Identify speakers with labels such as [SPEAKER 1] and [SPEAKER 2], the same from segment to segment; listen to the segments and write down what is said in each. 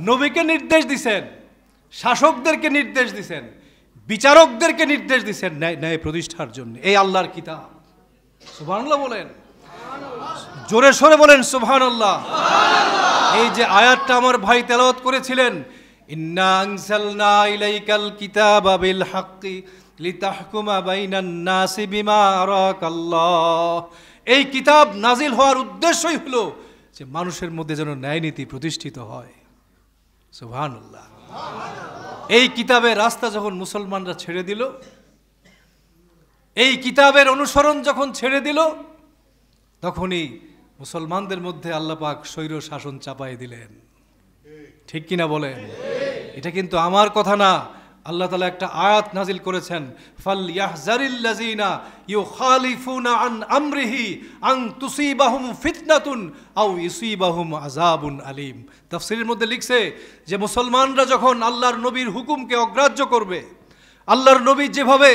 [SPEAKER 1] নবীকে নির্দেশ দিছেন, শাসকদেরকে নির্দেশ দিছেন, বিচারকদেরকে নির্দেশ দিছেন ন্যায় প্রতিষ্ঠার জন্য। এই আল্লাহর কিতাব। সুবহানাল্লাহ বলেন, জোরে সোরে বলেন সুবহানাল্লাহ। এই যে আয়াতটা আমার ভাই তেলাওয়াত করেছিলেন, ইন্না আনজালনা ইলাইকাল কিতাবা বিল হাক্কি লিতাহকুমা বাইনান নাসি বিমা আরাকাল্লাহ। এই কিতাব নাজিল হওয়ার উদ্দেশ্যই হলো যে মানুষের মধ্যে যেন ন্যায় নীতি প্রতিষ্ঠিত হয়। সুবহানাল্লাহ। এই কিতাবের রাস্তা যখন মুসলমানরা ছেড়ে দিল, এই কিতাবের অনুসরণ যখন ছেড়ে দিল, তখনই মুসলমানদের মধ্যে আল্লাহ পাক স্বৈর শাসন চাপাই দিলেন। ঠিক কিনা বলেন? এটা কিন্তু আমার কথা না, আল্লাহ তাআলা একটা আয়াত নাজিল করেছেন, ফালইয়াহজারিল্লাযিনা ইউখালিফুনা আন আমরিহি আন তুসিবাহুম ফিতনাতুন আও ইউসিবাহুম আযাবুন আলীম। তাফসীরের মধ্যে লিখছে যে মুসলমানরা যখন আল্লাহর নবীর হুকুমকে অগ্রাহ্য করবে, আল্লাহর নবী যেভাবে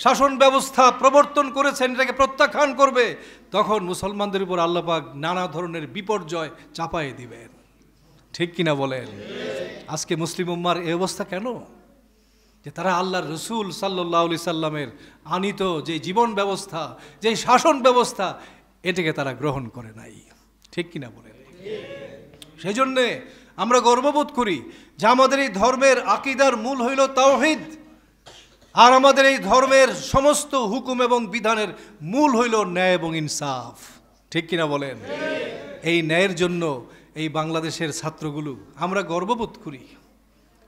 [SPEAKER 1] শাসন ব্যবস্থা প্রবর্তন করেছেন এটাকে প্রত্যাখ্যান করবে, তখন মুসলমানদের উপর আল্লাহ পাক নানা ধরনের বিপর্যয় চাপাই দিবেন। ঠিক কিনা বলেন? আজকে মুসলিম উম্মার এই অবস্থা কেন? যে তারা আল্লাহর রসুল সাল্লাল্লাহু আলাইহি সাল্লামের আনিত যে জীবন ব্যবস্থা, যে শাসন ব্যবস্থা, এটাকে তারা গ্রহণ করে নাই। ঠিক কিনা বলেন? সেই জন্যে আমরা গর্ববোধ করি যে আমাদের এই ধর্মের আকীদার মূল হইল তাওহীদ, আর আমাদের এই ধর্মের সমস্ত হুকুম এবং বিধানের মূল হইল ন্যায় এবং ইনসাফ। ঠিক কিনা বলেন? এই ন্যায়ের জন্য এই বাংলাদেশের ছাত্রগুলো আমরা গর্ববোধ করি।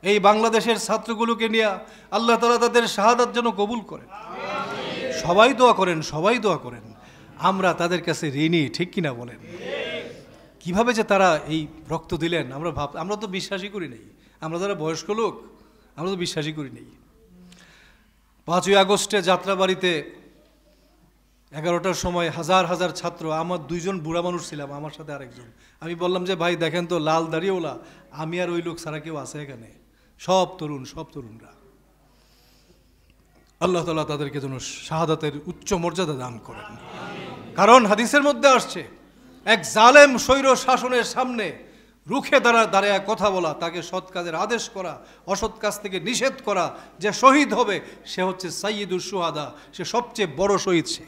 [SPEAKER 1] এই বাংলাদেশের ছাত্রগুলোকে নিয়ে আল্লাহ তাআলা তাদের শাহাদাত যেন কবুল করেন। সবাই দোয়া করেন, সবাই দোয়া করেন। আমরা তাদের কাছে ঋণী। ঠিক কিনা বলেন? কিভাবে যে তারা এই রক্ত দিলেন আমরা তো বিশ্বাসই করি নাই। আমরা যারা বয়স্ক লোক আমরা তো বিশ্বাসই করি নাই। 5ই আগস্টে যাত্রাবাড়িতে 11টার সময় হাজার হাজার ছাত্র, আমার 2জন বুড়া মানুষ ছিলাম, আমার সাথে আরেকজন। আমি বললাম যে ভাই দেখেন তো লাল দাড়িওয়ালা, আমি আর ওই লোক ছাড়া কেউ আছে এখানে? সব তরুণরা। আল্লাহ তাআলা তাদেরকে যেন শাহাদাতের উচ্চ মর্যাদা দান করেন। কারণ হাদিসের মধ্যে আসছে, এক জালেম স্বৈর শাসনের সামনে রুখে দাঁড়ায় কথা বলা, তাকে সৎ কাজের আদেশ করা, অসৎ কাজ থেকে নিষেধ করা, যে শহীদ হবে সে হচ্ছে সাইয়্যিদুশ শুহাদা, সে সবচেয়ে বড় শহীদ। সে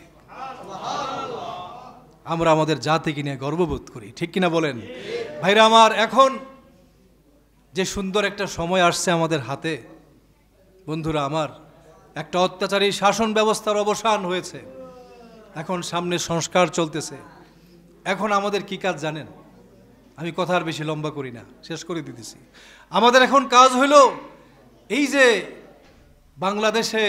[SPEAKER 1] আমরা আমাদের জাতিকে নিয়ে গর্ববোধ করি। ঠিক কিনা বলেন? ভাইরা আমার, এখন যে সুন্দর একটা সময় আসছে আমাদের হাতে, বন্ধুরা আমার, একটা অত্যাচারী শাসন ব্যবস্থার অবসান হয়েছে, এখন সামনে সংস্কার চলতেছে। এখন আমাদের কি কাজ জানেন? আমি কথা আর বেশি লম্বা করি না, শেষ করে দিতেছি। আমাদের এখন কাজ হইল, এই যে বাংলাদেশে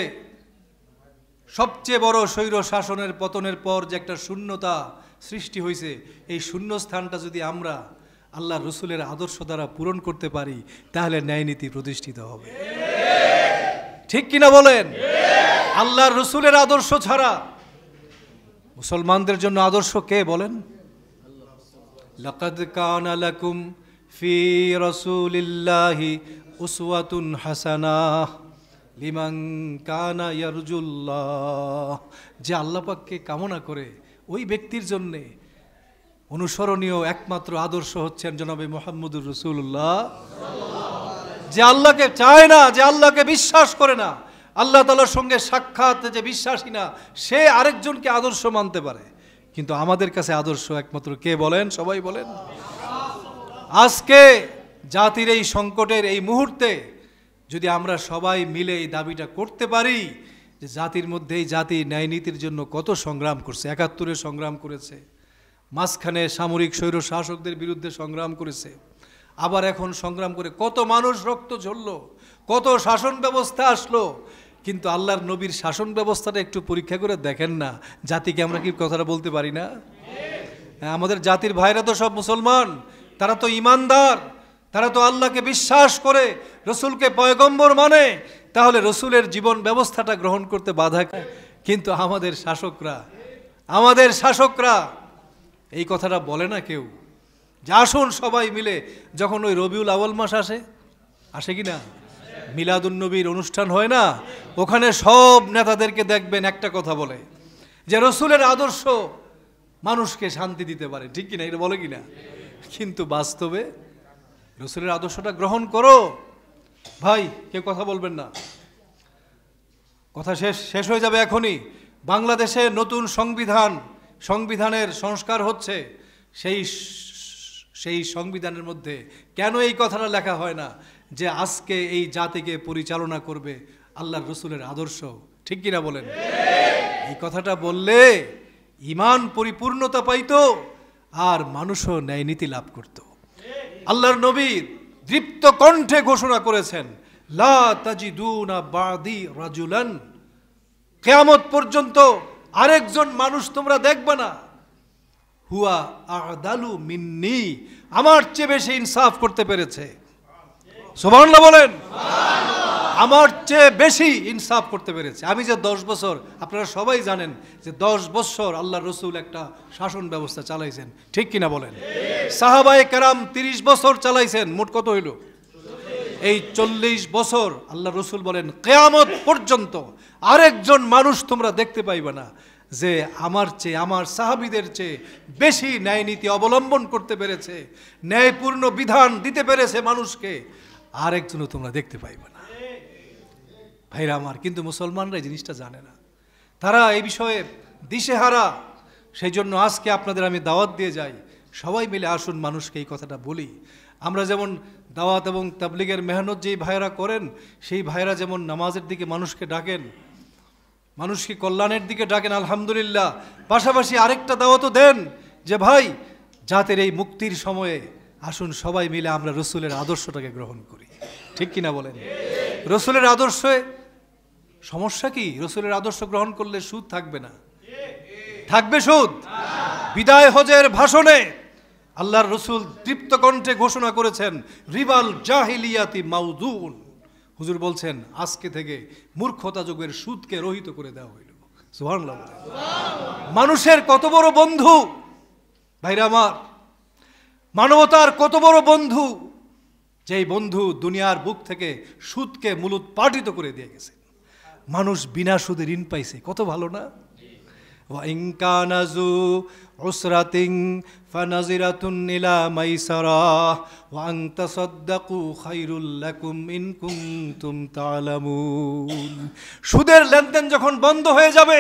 [SPEAKER 1] সবচেয়ে বড় স্বৈর শাসনের পতনের পর যে একটা শূন্যতা সৃষ্টি হয়েছে, এই শূন্যস্থানটা যদি আমরা আল্লাহর রসুলের আদর্শ দ্বারা পূরণ করতে পারি, তাহলে ন্যায় নীতি প্রতিষ্ঠিত হবে। ঠিক কিনা বলেন? আল্লাহর রসুলের আদর্শ ছাড়া মুসলমানদের জন্য আদর্শ কে বলেন? লাকাদ কানা লাকুম ফি রাসূলিল্লাহি উসওয়াতুন হাসানাহ লিমান কানা ইয়ারজুল্লাহ। যে আল্লাহ পাককে কামনা করে ওই ব্যক্তির জন্য অনুসরণীয় একমাত্র আদর্শ হচ্ছেন জনাবে মুহাম্মদুর রাসূলুল্লাহ। যে আল্লাহকে চায় না, যে আল্লাহকে বিশ্বাস করে না, আল্লাহ তাআলার সঙ্গে সাক্ষাৎ যে বিশ্বাসী না, সে আরেকজনকে আদর্শ মানতে পারে, কিন্তু আমাদের কাছে আদর্শ একমাত্র কে বলেন? সবাই বলেন। আজকে জাতির এই সংকটের এই মুহূর্তে যদি আমরা সবাই মিলে এই দাবিটা করতে পারি যে জাতির মধ্যে এই জাতি ন্যায় নীতির জন্য কত সংগ্রাম করছে, 71-এ সংগ্রাম করেছে, মাঝখানে সামরিক স্বৈর শাসকদের বিরুদ্ধে সংগ্রাম করেছে, আবার এখন সংগ্রাম করে কত মানুষ রক্ত ঝরল, কত শাসন ব্যবস্থা আসলো, কিন্তু আল্লাহর নবীর শাসন ব্যবস্থাটা একটু পরীক্ষা করে দেখেন না, জাতিকে আমরা কি কথাটা বলতে পারি না? আমাদের জাতির ভাইরা তো সব মুসলমান, তারা তো ইমানদার, তারা তো আল্লাহকে বিশ্বাস করে, রসুলকে পয়গম্বর মানে, তাহলে রসুলের জীবন ব্যবস্থাটা গ্রহণ করতে বাধা। কিন্তু আমাদের শাসকরা এই কথাটা বলে না কেউ, যে আসুন সবাই মিলে, যখন ওই রবিউল আউয়াল মাস আসে কি না, মিলাদুন্নবীর অনুষ্ঠান হয় না, ওখানে সব নেতাদেরকে দেখবেন একটা কথা বলে যে রসুলের আদর্শ মানুষকে শান্তি দিতে পারে। ঠিক কিনা? এটা বলে কিনা? কিন্তু বাস্তবে রসুলের আদর্শটা গ্রহণ করো। ভাই কেউ কথা বলবেন না, কথা শেষ হয়ে যাবে এখনই। বাংলাদেশে নতুন সংবিধানের সংস্কার হচ্ছে, সেই সংবিধানের মধ্যে কেন এই কথাটা লেখা হয় না যে আজকে এই জাতিকে পরিচালনা করবে আল্লাহর রসুলের আদর্শ? ঠিক কিনা বলেন? এই কথাটা বললে ঈমান পরিপূর্ণতা পাইতো আর মানুষও ন্যায় নীতি লাভ করত। আল্লাহর নবী দৃপ্ত কণ্ঠে ঘোষণা করেছেন, লা তাজিদুনা বাদি রাজুলান, কিয়ামত পর্যন্ত আরেকজন মানুষ তোমরা দেখবে না, হুয়া আদালু মিন্নি, আমার চেয়ে বেশি ইনসাফ করতে পেরেছে। সুবহানাল্লাহ বলেন। আমার চেয়ে বেশি ইনসাফ করতে পেরেছে। আমি যে 10 বছর, আপনারা সবাই জানেন যে 10 বছর আল্লাহ রসুল একটা শাসন ব্যবস্থা চালাইছেন, ঠিক কিনা বলেন? সাহাবায়ে কেরাম 30 বছর চালাইছেন, মোট কত হইল? এই 40 বছর আল্লাহ রসুল বলেন কিয়ামত পর্যন্ত আরেকজন মানুষ তোমরা দেখতে পাইবে না যে আমার চেয়ে, আমার সাহাবীদের চেয়ে বেশি ন্যায় নীতি অবলম্বন করতে পেরেছে, ন্যায়পূর্ণ বিধান দিতে পেরেছে মানুষকে, আরেকজনও তোমরা দেখতে পাইবে না। ভাইরা আমার, কিন্তু মুসলমানরা এই জিনিসটা জানে না, তারা এই বিষয়ে দিশেহারা। সেই জন্য আজকে আপনাদের আমি দাওয়াত দিয়ে যাই, সবাই মিলে আসুন মানুষকে এই কথাটা বলি। আমরা যেমন দাওয়াত এবং তাবলীগের মেহনত যেই ভাইরা করেন, সেই ভাইরা যেমন নামাজের দিকে মানুষকে ডাকেন, মানুষকে কল্যাণের দিকে ডাকেন, আলহামদুলিল্লাহ, পাশাপাশি আরেকটা দাওয়াতও দেন যে ভাই জাতের এই মুক্তির সময়ে আসুন সবাই মিলে আমরা রসুলের আদর্শটাকে গ্রহণ করি। ঠিক কিনা বলেন? রসুলের আদর্শে সমস্যা কি? রসুলের আদর্শ গ্রহণ করলে সুদ থাকবে না, থাকবে সুদ? বিদায় হজের ভাষণে আল্লাহর রসুল তৃপ্ত কণ্ঠে ঘোষণা করেছেন, রিবাল জাহিলিয়াতি মাউদুন। হুজুর বলছেন আজকে থেকে মূর্খতা যুগের সুদকে রহিত করে দেওয়া হইল। সুবহানাল্লাহ। মানুষের কত বড় বন্ধু ভাইরা আমার, মানবতার কত বড় বন্ধু, যেই বন্ধু দুনিয়ার বুক থেকে সুদকে মূলোৎপাটিত করে দিয়ে গেছে। মানুষ বিনা সুদে ঋণ পাইছে, কত ভালো না? ওয়া ইন কানা যু উসরাতিন ফানাজিরাতুন ইলা মাইসারা ওয়া আন তাসাদদাকু খায়রুল লাকুম ইন কুনতুম তা'লামুন। সুদের লেনদেন যখন বন্ধ হয়ে যাবে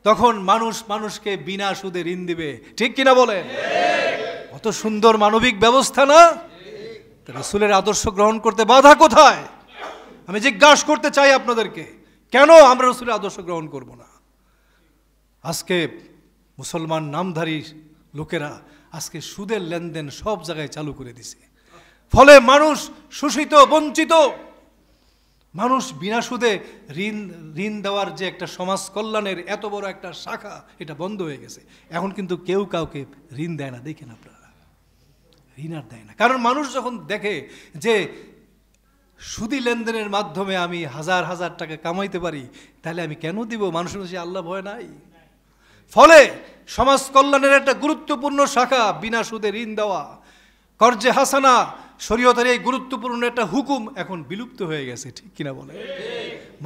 [SPEAKER 1] তখন মানুষ মানুষকে বিনা সুদে ঋণ দিবে। ঠিক কিনা বলেন? কত সুন্দর মানবিক ব্যবস্থা না? রাসূলের আদর্শ গ্রহণ করতে বাধা কোথায়? আমি জিজ্ঞাসা করতে চাই আপনাদেরকে, কেন আমরা রাসূলের আদর্শ গ্রহণ করব না? আজকে মুসলমান নামধারী লোকেরা আজকে সুদের লেনদেন সব জায়গায় চালু করে দিছে, ফলে মানুষ শোষিত, বঞ্চিত। মানুষ বিনা সুদে ঋণ দেওয়ার যে একটা সমাজ কল্যাণের এত বড় একটা শাখা, এটা বন্ধ হয়ে গেছে। এখন কিন্তু কেউ কাউকে ঋণ দেয় না, দেখেন আপনারা, ঋণ আর দেয় না। কারণ মানুষ যখন দেখে যে সুদি লেনদেনের মাধ্যমে আমি হাজার হাজার টাকা কামাইতে পারি, তাহলে আমি কেন দিব? মানুষের মধ্যে আল্লাহ ভয় নাই। ফলে সমাজ কল্যাণের একটা গুরুত্বপূর্ণ শাখা বিনা সুদে ঋণ দেওয়া, কর্জে হাসানা, শরীয়তের এই গুরুত্বপূর্ণ একটা হুকুম এখন বিলুপ্ত হয়ে গেছে। ঠিক কিনা বলে?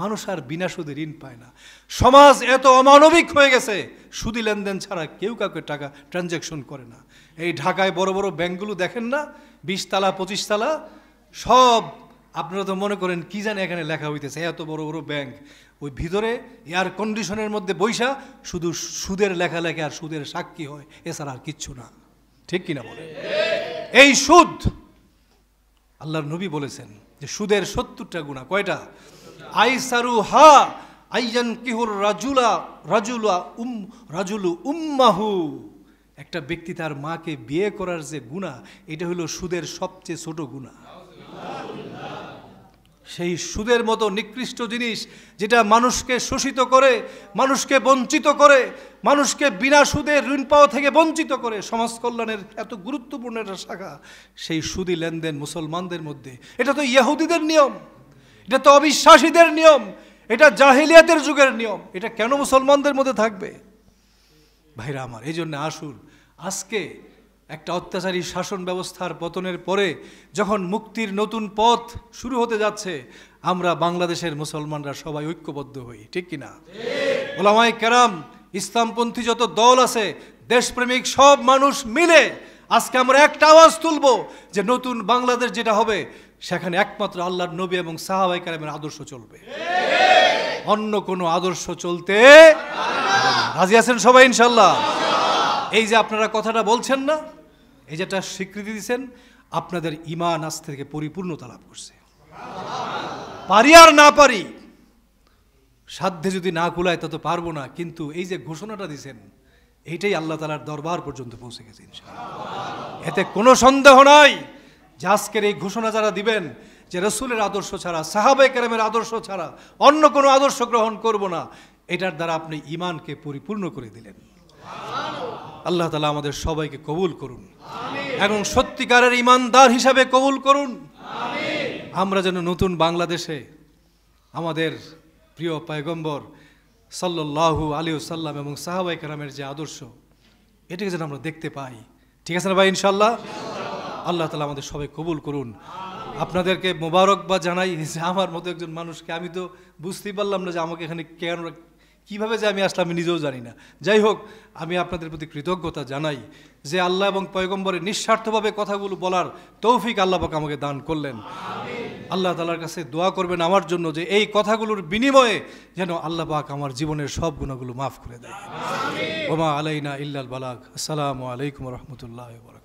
[SPEAKER 1] মানুষ আর বিনা সুদে ঋণ পায় না। সমাজ এত অমানবিক হয়ে গেছে, সুদি লেনদেন ছাড়া কেউ কাউকে টাকা ট্রানজ্যাকশন করে না। এই ঢাকায় বড় বড় ব্যাংকগুলো দেখেন না, 20 তালা 25 তালা, সব আপনারা তো মনে করেন কি জানে এখানে লেখা হইতেছে, এত বড় বড় ব্যাংক, ওই ভিতরে এয়ার কন্ডিশনের মধ্যে বৈশা শুধু সুদের লেখা লেখে আর সুদের সাক্ষী হয়, এছাড়া আর কিচ্ছু না। ঠিক কিনা বলে? এই সুদ, আল্লাহর নবী বলেছেন যে সুদের 70টা গুনাহ। কয়টা? আইসারু হা আইয়ান কিহুর রাজুলু উম্মাহু। একটা ব্যক্তি তার মাকে বিয়ে করার যে গুনাহ, এটা হলো সুদের সবচেয়ে ছোট গুনাহ। সেই সুদের মতো নিকৃষ্ট জিনিস যেটা মানুষকে শোষিত করে, মানুষকে বঞ্চিত করে, মানুষকে বিনা সুদে ঋণ পাওয়া থেকে বঞ্চিত করে, সমাজ কল্যাণের এত গুরুত্বপূর্ণ একটা শাখা, সেই সুদি লেনদেন মুসলমানদের মধ্যে। এটা তো ইহুদিদের নিয়ম, এটা তো অবিশ্বাসীদের নিয়ম, এটা জাহিলিয়াতের যুগের নিয়ম। এটা কেন মুসলমানদের মধ্যে থাকবে? ভাইরা আমার, এই জন্য আসুন, আজকে একটা অত্যাচারী শাসন ব্যবস্থার পতনের পরে যখন মুক্তির নতুন পথ শুরু হতে যাচ্ছে, আমরা বাংলাদেশের মুসলমানরা সবাই ঐক্যবদ্ধ হই। ঠিক কিনা? ওলামায়ে কেরাম, ইসলামপন্থী যত দল আছে, দেশপ্রেমিক সব মানুষ মিলে আজকে আমরা একটা আওয়াজ তুলব যে নতুন বাংলাদেশ যেটা হবে সেখানে একমাত্র আল্লাহর নবী এবং সাহাবায়ে কেরামের আদর্শ চলবে, অন্য কোনো আদর্শ চলতে রাজি আছেন সবাই ইনশাআল্লাহ? এই যে আপনারা কথাটা বলছেন না, এই যেটা স্বীকৃতি দিচ্ছেন, আপনাদের ঈমান আজ থেকে পরিপূর্ণতা লাভ করছে। পারি আর না পারি, সাধ্যে যদি না কুলায় তত পারবো না, কিন্তু এই যে ঘোষণাটা দিয়েছেন এইটাই আল্লাহ তাআলার দরবার পর্যন্ত পৌঁছে গেছে ইনশাআল্লাহ। এতে কোনো সন্দেহ নাই যে আজকের এই ঘোষণা যারা দিবেন যে রাসূলের আদর্শ ছাড়া, সাহাবায়ে কেরামের আদর্শ ছাড়া অন্য কোনো আদর্শ গ্রহণ করব না, এটার দ্বারা আপনি ঈমানকে পরিপূর্ণ করে দিলেন। আল্লাহ তাআলা আমাদের সবাইকে কবুল করুন এবং সত্যিকারের ঈমানদার হিসাবে কবুল করুন। আমরা যেন নতুন বাংলাদেশে আমাদের প্রিয় পয়গম্বর সাল্লাল্লাহু আলাইহি ওয়াসাল্লাম এবং সাহাবায়ে কেরামের যে আদর্শ, এটাকে যেন আমরা দেখতে পাই। ঠিক আছে না ভাই ইনশাআল্লাহ? আল্লাহ তাআলা আমাদের সবাই কবুল করুন। আপনাদেরকে মোবারকবাদ জানাই যে আমার মতো একজন মানুষকে, আমি তো বুঝতেই পারলাম না যে আমাকে এখানে কেন, কীভাবে যে আমি আসলাম আমি নিজেও জানি না। যাই হোক, আমি আপনাদের প্রতি কৃতজ্ঞতা জানাই যে আল্লাহ এবং পয়গম্বরের নিঃস্বার্থভাবে কথাগুলো বলার তৌফিক আল্লাহ পাক আমাকে দান করলেন। আল্লাহ তাআলার কাছে দোয়া করবেন আমার জন্য যে এই কথাগুলোর বিনিময়ে যেন আল্লাহ পাক আমার জীবনের সব গুনাহগুলো মাফ করে দেয়। ওমা আলাইনা ইল্লাল বালাগ। আসসালামু আলাইকুম ওয়া রাহমাতুল্লাহি ওয়া বারাকাতুহু।